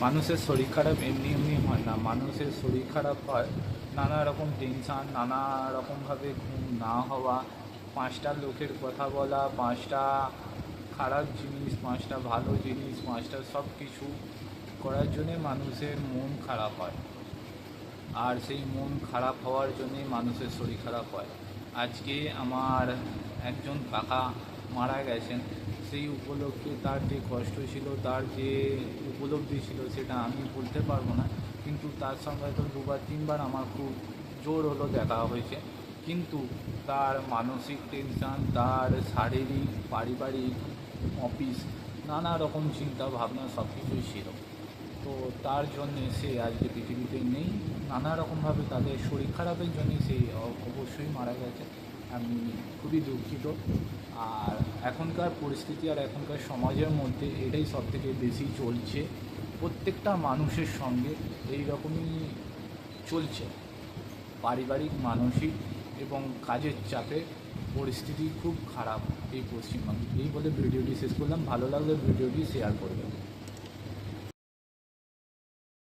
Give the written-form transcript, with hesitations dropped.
মানুষের শরীর খারাপ এমনি এমনি হয় না, মানুষের শরীর খারাপ হয় নানা রকম টেনশান, নানা রকমভাবে ঘুম না হওয়া, পাঁচটা লোকের কথা বলা, পাঁচটা খারাপ জিনিস, পাঁচটা ভালো জিনিস, পাঁচটা সব কিছু করার জন্যে মানুষের মন খারাপ হয়। আর সেই মন খারাপ হওয়ার জন্যে মানুষের শরীর খারাপ হয়। আজকে আমার একজন কাকা মারা গেছেন, সেই উপলক্ষে তার যে কষ্ট ছিল, তার যে উপলব্ধি ছিল, সেটা আমি বলতে পারবো না। কিন্তু তার সঙ্গে তো দুবার তিনবার আমার খুব জোর হলো দেখা হয়েছে, কিন্তু তার মানসিক টেনশান, তার শারীরিক, পারিবারিক, অফিস, নানা রকম চিন্তা ভাবনা সব কিছুই ছিল। তো তার জন্যে সে আজকে পৃথিবীতে নেই। নানা রকমভাবে তাদের শরীর খারাপের জন্যে সে অবশ্যই মারা গেছে। আমি খুবই দুঃখিত। আর এখনকার পরিস্থিতি আর এখনকার সমাজের মধ্যে এটাই সবথেকে বেশি চলছে। প্রত্যেকটা মানুষের সঙ্গে এই রকমই চলছে। পারিবারিক, মানসিক এবং কাজের চাপে পরিস্থিতি খুব খারাপ এই পশ্চিমবঙ্গে। এই বলে ভিডিওটি শেষ করলাম। ভালো লাগলে ভিডিওটি শেয়ার করবেন।